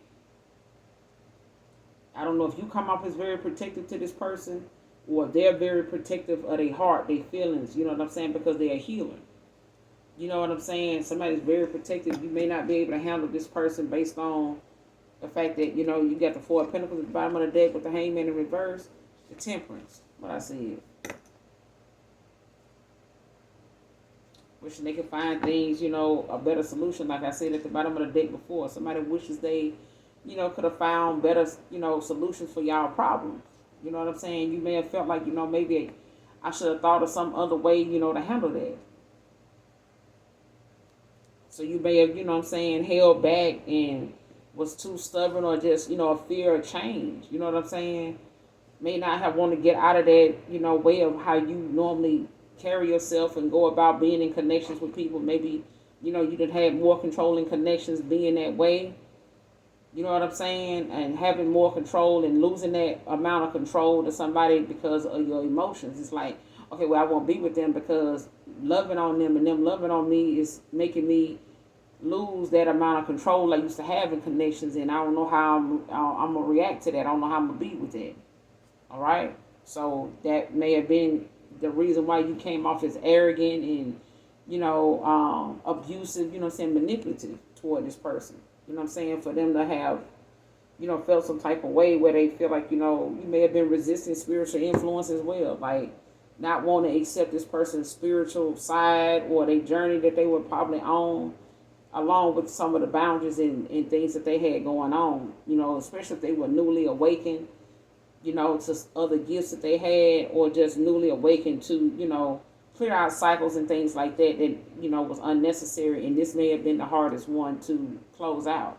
I don't know if you come off as very protective to this person, or they're very protective of their heart, their feelings. You know what I'm saying? Because they're a healer. You know what I'm saying? Somebody's very protective. You may not be able to handle this person based on the fact that, you got the 4 of Pentacles at the bottom of the deck with the Hangman in reverse, the Temperance, what I said. Wishing they could find things, a better solution, like I said at the bottom of the deck before. Somebody wishes they, could have found better, solutions for y'all problems. You know what I'm saying? You may have felt like, maybe I should have thought of some other way, to handle that. So you may have, held back and was too stubborn, or just, a fear of change. You know what I'm saying? May not have wanted to get out of that, way of how you normally carry yourself and go about being in connections with people. Maybe, you didn't have more controlling connections being that way. You know what I'm saying? And having more control and losing that amount of control to somebody because of your emotions. It's like, okay, well, I won't be with them because loving on them and them loving on me is making me lose that amount of control I used to have in connections. And I don't know how I'm going to react to that. I don't know how I'm going to be with that. All right? So that may have been the reason why you came off as arrogant and, abusive, manipulative toward this person. You know what I'm saying? For them to have, felt some type of way where they feel like, you may have been resisting spiritual influence as well. Like not wanting to accept this person's spiritual side or their journey that they were probably on, along with some of the boundaries and things that they had going on, especially if they were newly awakened, to other gifts that they had, or just newly awakened to, clear out cycles and things like that was unnecessary. And this may have been the hardest one to close out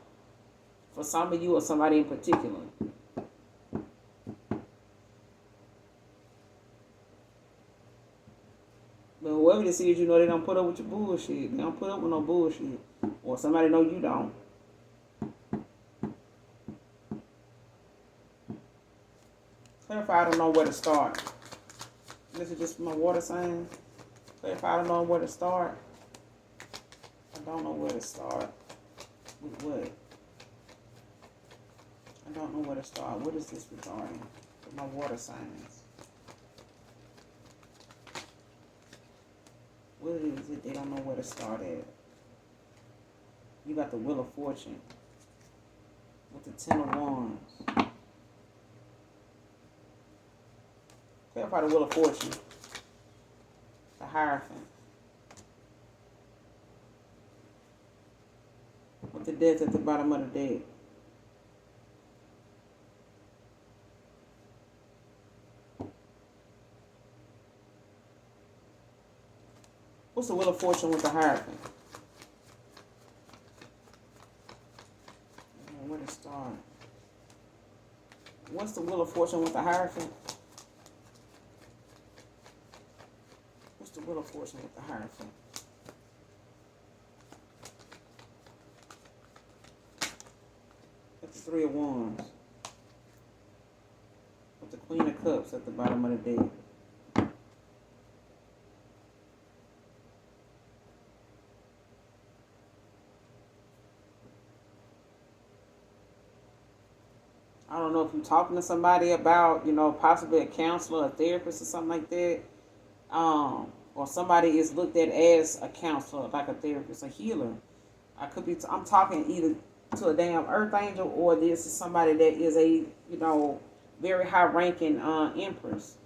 for some of you or somebody in particular. But whoever this is, they don't put up with your bullshit. They don't put up with no bullshit. Or somebody know you don't. Clarify, I don't know where to start. This is just my water signs. Clarify, I don't know where to start. I don't know where to start. With what? I don't know where to start. What is this regarding? With my water signs. What is it? They don't know where to start at. You got the Wheel of Fortune with the 10 of Wands. Clarify the Wheel of Fortune. The Hierophant. With the Death at the bottom of the deck. What's the Wheel of Fortune with the Hierophant? Where to start? What's the Wheel of Fortune with the Hierophant? What's the Wheel of Fortune with the Hierophant? With the Three of Wands. With the Queen of Cups at the bottom of the deck. I don't know if you're talking to somebody about, possibly a counselor, a therapist, or something like that. Or somebody is looked at as a counselor, like a therapist, a healer. I'm talking either to a damn earth angel, or this is somebody that is a, very high ranking empress.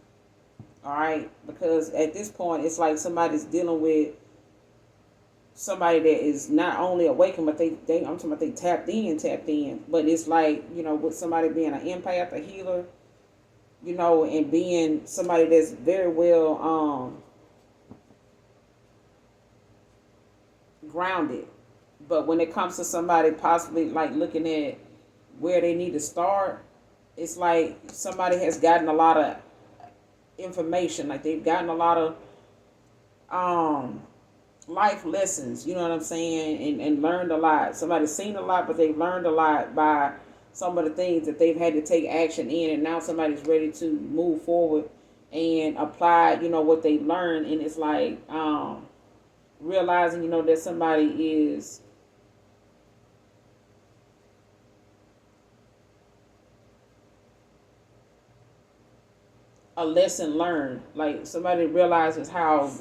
All right. Because at this point, it's like somebody's dealing with somebody that is not only awakened, but I'm talking about they tapped in. But it's like, with somebody being an empath, a healer, and being somebody that's very well grounded. But when it comes to somebody possibly like looking at where they need to start, it's like somebody has gotten a lot of information, like they've gotten a lot of life lessons, you know what I'm saying, and learned a lot. Somebody's seen a lot, but they've learned a lot by some of the things that they've had to take action in, and now somebody's ready to move forward and apply, what they learned. And it's like realizing, that somebody is a lesson learned. Like somebody realizes how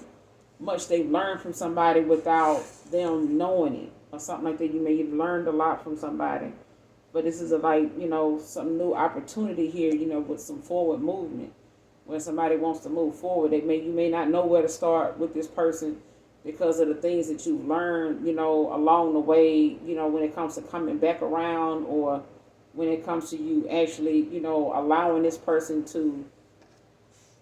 much they've learned from somebody without them knowing it, or something like that. You may have learned a lot from somebody, but this is some new opportunity here, with some forward movement. When somebody wants to move forward, you may not know where to start with this person because of the things that you've learned, along the way, when it comes to coming back around, or when it comes to you actually, allowing this person to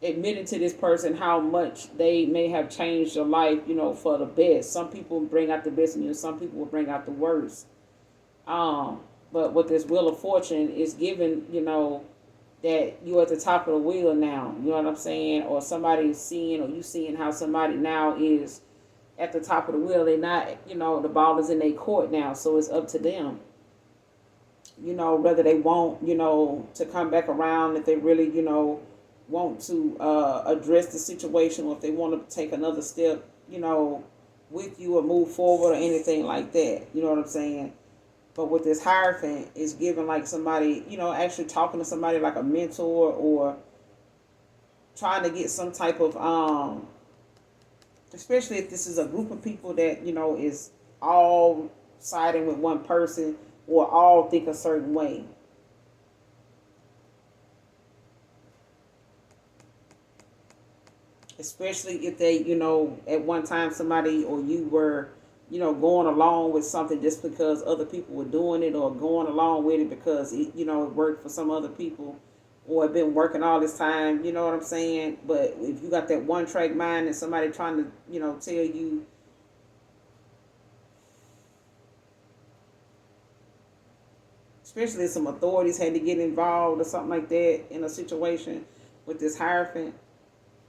admitting to this person how much they may have changed your life, for the best. Some people bring out the best in you, some people will bring out the worst. But with this Wheel of Fortune, is given, that you're at the top of the wheel now. You know what I'm saying? Or somebody's seeing, or you seeing how somebody now is at the top of the wheel. They not, the ball is in their court now, so it's up to them. Whether they want, to come back around, if they really, want to address the situation, or if they want to take another step, with you, or move forward, or anything like that. You know what I'm saying? But with this Hierophant, it's given like somebody, actually talking to somebody like a mentor, or trying to get some type of, especially if this is a group of people that, is all siding with one person, or all think a certain way. Especially if they, at one time somebody or you were, going along with something just because other people were doing it, or going along with it because it, it worked for some other people, or it been working all this time, you know what I'm saying? But if you got that one track mind and somebody trying to, tell you, especially if some authorities had to get involved or something like that in a situation with this Hierophant,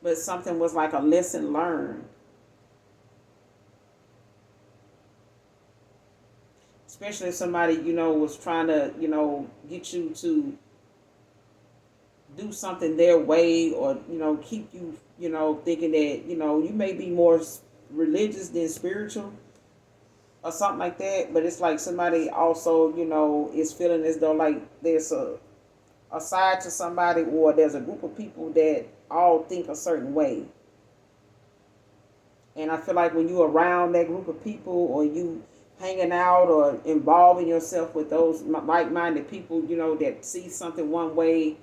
but something was like a lesson learned. Especially if somebody, was trying to, get you to do something their way, or, keep you, thinking that, you may be more religious than spiritual, or something like that. But it's like somebody also, is feeling as though like there's a side to somebody, or there's a group of people that all think a certain way. And I feel like when you're around that group of people, or you hanging out or involving yourself with those like-minded people, that see something one way,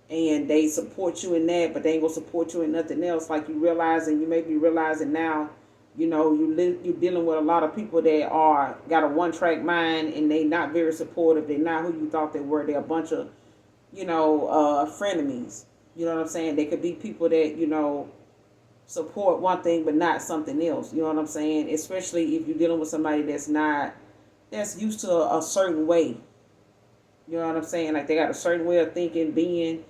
and they support you in that, but they ain't gonna support you in nothing else. Like you realizing, you may be realizing now, you're dealing with a lot of people that are got a one track mind, and they not very supportive. They're not who you thought they were. They're a bunch of, frenemies. You know what I'm saying? They could be people that support one thing but not something else. You know what I'm saying? Especially if you're dealing with somebody that's used to a certain way. You know what I'm saying? Like they got a certain way of thinking, being,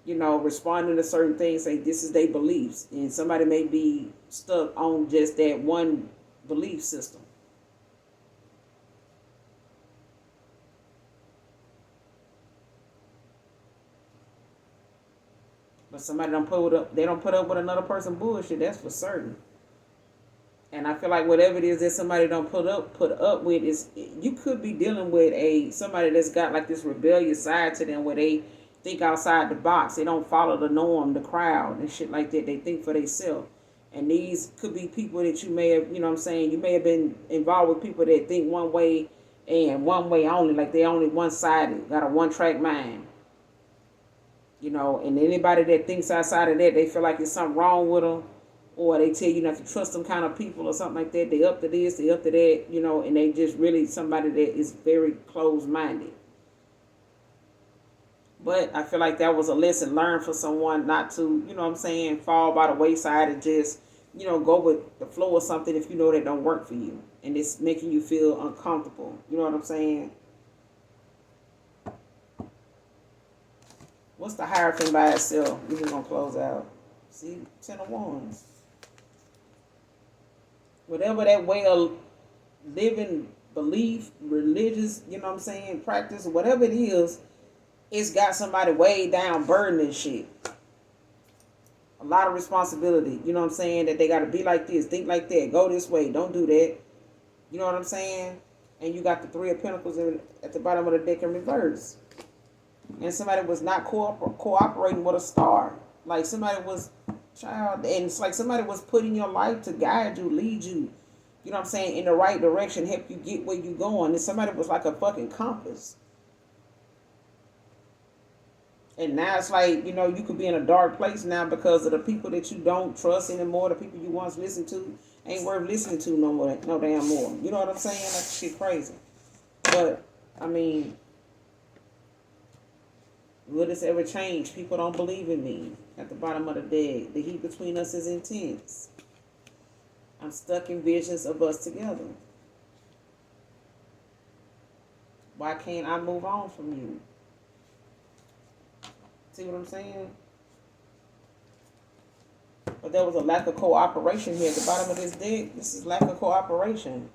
responding to certain things. Say this is their beliefs, and somebody may be stuck on just that one belief system. But somebody don't put up. They don't put up with another person bullshit. That's for certain. And I feel like whatever it is that somebody don't put up with is, you could be dealing with somebody that's got like this rebellious side to them where they think outside the box. They don't follow the norm, the crowd and shit like that. They think for themselves. And these could be people that you may have, you may have been involved with people that think one way and one way only, like they only one sided, got a one track mind. And anybody that thinks outside of that, they feel like there's something wrong with them, or they tell you not to trust them kind of people or something like that. They up to this, they up to that, and they just really somebody that is very closed-minded. But I feel like that was a lesson learned for someone not to, fall by the wayside and just, go with the flow or something if you know that don't work for you and it's making you feel uncomfortable. You know what I'm saying? What's the Hierophant by itself? We're just going to close out. See, 10 of Wands. Whatever that way of living, belief, religious, practice, whatever it is, it's got somebody way down burdening shit. A lot of responsibility, that they got to be like this, think like that, go this way, don't do that. You know what I'm saying? And you got the Three of Pentacles at the bottom of the deck in reverse. And somebody was not cooperating with a star. Like somebody was, and it's like somebody was put in your life to guide you, lead you, in the right direction, help you get where you going. And somebody was like a fucking compass. And now it's like, you could be in a dark place now because of the people that you don't trust anymore. The people you once listened to ain't worth listening to no more, no damn more. You know what I'm saying? Like shit crazy. But, will this ever change? People don't believe in me. At the bottom of the deck, the heat between us is intense. I'm stuck in visions of us together. Why can't I move on from you? See what I'm saying? But there was a lack of cooperation here. At the bottom of this deck, this is lack of cooperation.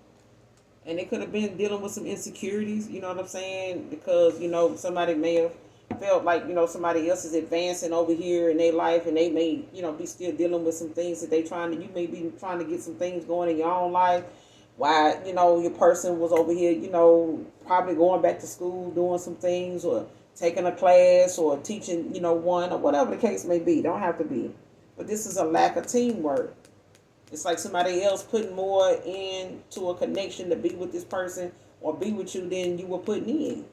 And it could have been dealing with some insecurities, you know what I'm saying? Because, somebody may have felt like, somebody else is advancing over here in their life, and they may, be still dealing with some things that you may be trying to get some things going in your own life. Why, your person was over here, probably going back to school, doing some things, or taking a class, or teaching, one, or whatever the case may be. Don't have to be. But this is a lack of teamwork. It's like somebody else putting more into a connection to be with this person or be with you than you were putting in.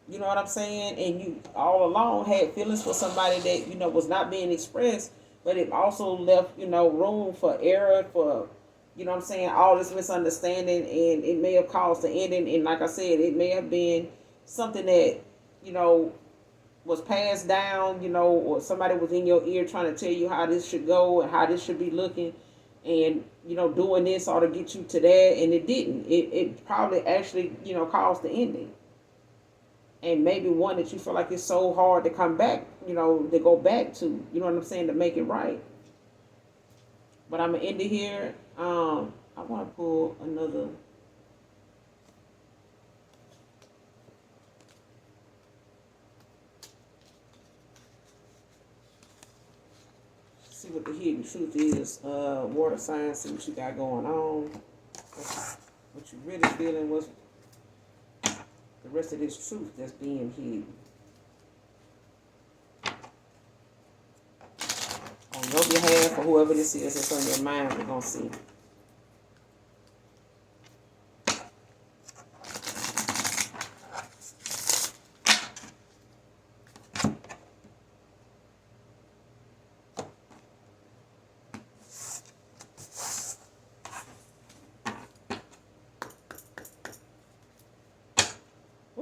You know what I'm saying? And you all along had feelings for somebody that, was not being expressed, but it also left, room for error, for, all this misunderstanding, and it may have caused the ending. And like I said, it may have been something that, was passed down, or somebody was in your ear trying to tell you how this should go and how this should be looking, and, doing this ought to get you to that, and it didn't. It probably actually, caused the ending. And maybe one that you feel like it's so hard to come back, to go back to, you know what I'm saying, to make it right. But I'm going to end it here. I want to pull another. See what the hidden truth is. Water sign, see what you got going on. What you really feeling was the rest of this truth that's being hidden. On your behalf, or whoever this is that's on your mind, we're going to see.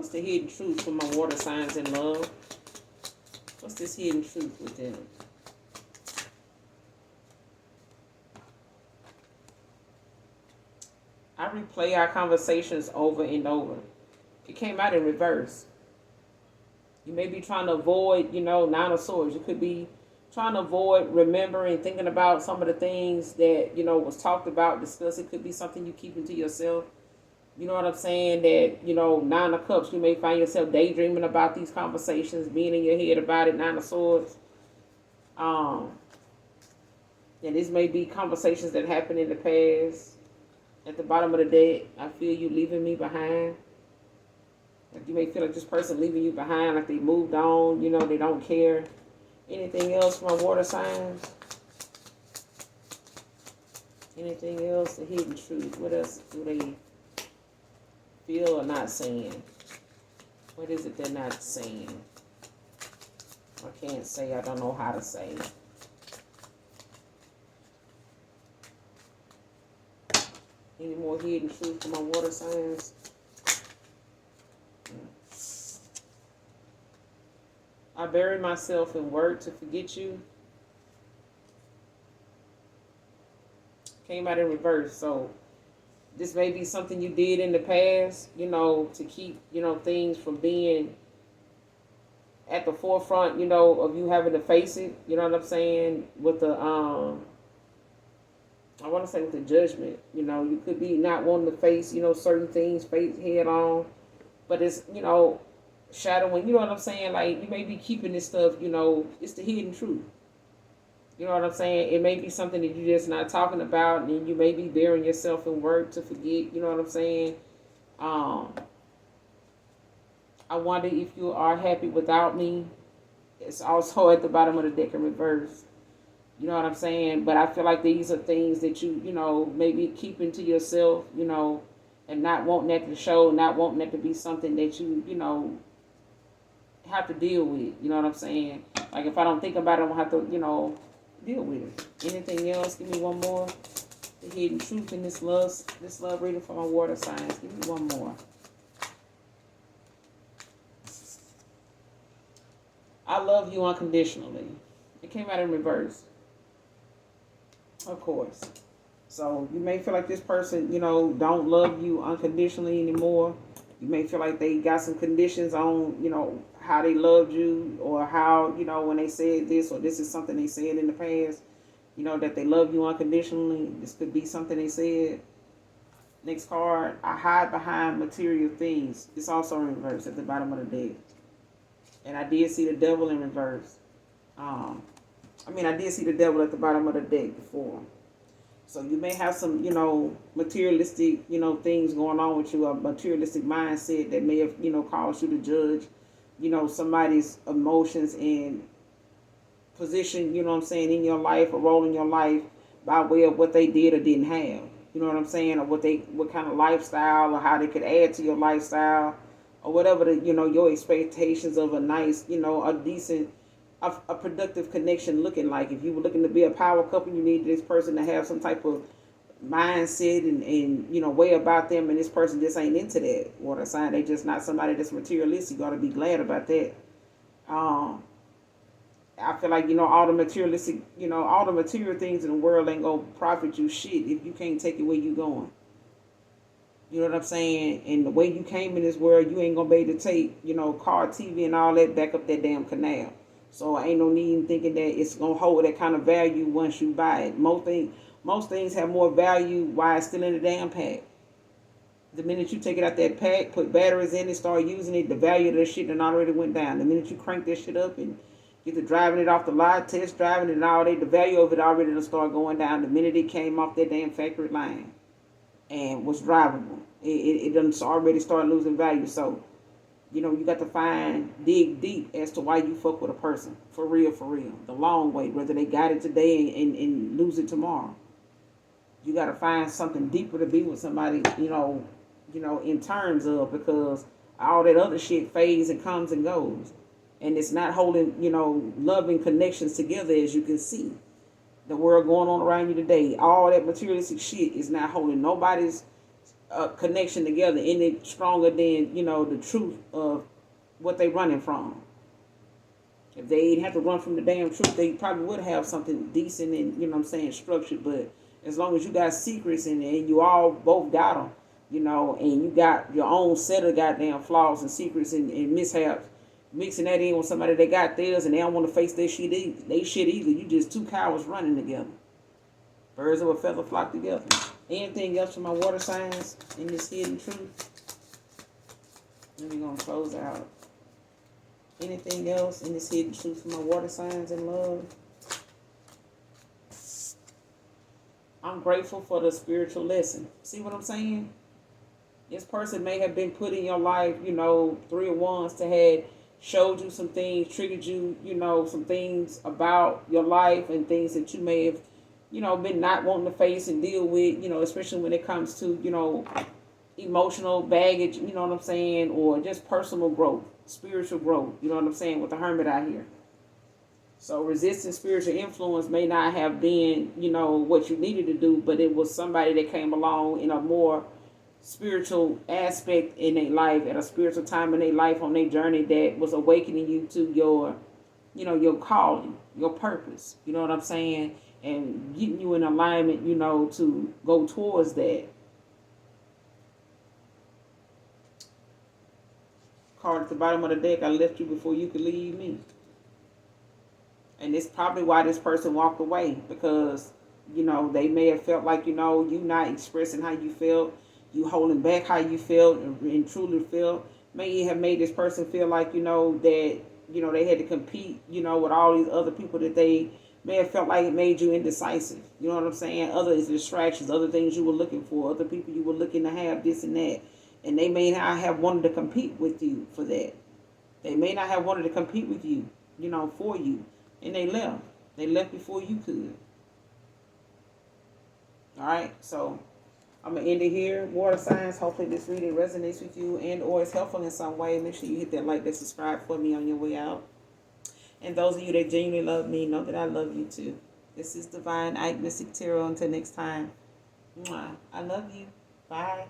What's the hidden truth for my water signs in love? What's this hidden truth with them? I replay our conversations over and over. It came out in reverse. You may be trying to avoid, Nine of Swords. You could be trying to avoid remembering, thinking about some of the things that, was talked about, discussed. It could be something you keep into yourself. You know what I'm saying? That, Nine of Cups, you may find yourself daydreaming about these conversations, being in your head about it, Nine of Swords. And this may be conversations that happened in the past. At the bottom of the deck, I feel you leaving me behind. Like you may feel like this person leaving you behind, like they moved on, they don't care. Anything else for my water signs? Anything else? The hidden truth. What else do they feel or not saying? What is it they're not saying? I can't say. I don't know how to say. Any more hidden truth for my water signs? I bury myself in work to forget you. Came out in reverse. So this may be something you did in the past, to keep, things from being at the forefront, of you having to face it. You know what I'm saying? With the, I want to say with the judgment, you could be not wanting to face, certain things face head on, but it's, shadowing, you know what I'm saying? Like, you may be keeping this stuff, it's the hidden truth. You know what I'm saying? It may be something that you're just not talking about, and you may be burying yourself in work to forget, you know what I'm saying? I wonder if you are happy without me. It's also at the bottom of the deck in reverse. You know what I'm saying? But I feel like these are things that you, maybe keeping to yourself, and not wanting that to show, not wanting that to be something that you, have to deal with. You know what I'm saying? Like if I don't think about it, I don't have to, deal with it. Anything else? Give me one more. The hidden truth in this love reading for my water signs. Give me one more. I love you unconditionally. It came out in reverse. Of course. So you may feel like this person, don't love you unconditionally anymore. You may feel like they got some conditions on, how they loved you, or how, when they said this, or this is something they said in the past, that they love you unconditionally. This could be something they said. Next card, I hide behind material things. It's also in reverse at the bottom of the deck. And I did see the devil in reverse. I did see the devil at the bottom of the deck before. So you may have some, materialistic, things going on with you, a materialistic mindset that may have, caused you to judge, somebody's emotions and position, in your life, or role in your life by way of what they did or didn't have. You know what I'm saying? Or what kind of lifestyle, or how they could add to your lifestyle, or whatever the, your expectations of a nice, a decent, a productive connection looking like. If you were looking to be a power couple, you need this person to have some type of mindset and way about them, and this person just ain't into that water sign. They just not somebody that's materialistic. You got to be glad about that. I feel like, all the materialistic, all the material things in the world ain't gonna profit you shit if you can't take it where you going. You know what I'm saying? And the way you came in this world, you ain't gonna be able to take, car, TV, and all that back up that damn canal. So ain't no need in thinking that it's gonna hold that kind of value once you buy it. Most things have more value while it's still in the damn pack. The minute you take it out that pack, put batteries in it, start using it, the value of that shit done already went down. The minute you crank that shit up and get to driving it off the lot, test driving it and all that, the value of it already done start going down the minute it came off that damn factory line and was drivable. It done already start losing value. So, you got to dig deep as to why you fuck with a person. For real, the long way, whether they got it today and lose it tomorrow. You got to find something deeper to be with somebody, in terms of, because all that other shit fades and comes and goes. And it's not holding, loving connections together, as you can see. The world going on around you today, all that materialistic shit is not holding nobody's connection together, and it stronger than, the truth of what they running from. If they didn't have to run from the damn truth, they probably would have something decent and, structured. But as long as you got secrets and you all both got them, and you got your own set of goddamn flaws and secrets and mishaps, mixing that in with somebody that got theirs and they don't want to face their shit either. You just two cowards running together. Birds of a feather flock together. Anything else for my water signs in this hidden truth? Then we're going to close out. Anything else in this hidden truth for my water signs in love? I'm grateful for the spiritual lesson. See what I'm saying? This person may have been put in your life, 3 of Wands to had showed you some things, triggered you, some things about your life and things that you may have, been not wanting to face and deal with, especially when it comes to, emotional baggage, you know what I'm saying, or just personal growth, spiritual growth, you know what I'm saying, with the Hermit out here. So resisting spiritual influence may not have been, what you needed to do, but it was somebody that came along in a more spiritual aspect in their life, at a spiritual time in their life, on their journey, that was awakening you to your, your calling, your purpose, you know what I'm saying, and getting you in alignment, to go towards that. Card at the bottom of the deck, I left you before you could leave me. And it's probably why this person walked away, because, they may have felt like, you not expressing how you felt, you holding back how you felt and truly felt. May have made this person feel like, that, they had to compete, with all these other people, that they may have felt like it made you indecisive. You know what I'm saying? Other distractions, other things you were looking for, other people you were looking to have, this and that. And they may not have wanted to compete with you for that. They may not have wanted to compete with you, for you. And they left. They left before you could. All right, so I'm going to end it here. Water signs, hopefully this reading resonates with you and or is helpful in some way. Make sure you hit that like, that subscribe for me on your way out. And those of you that genuinely love me, know that I love you too. This is Divine Ike Mystic Tarot. Until next time, I love you. Bye.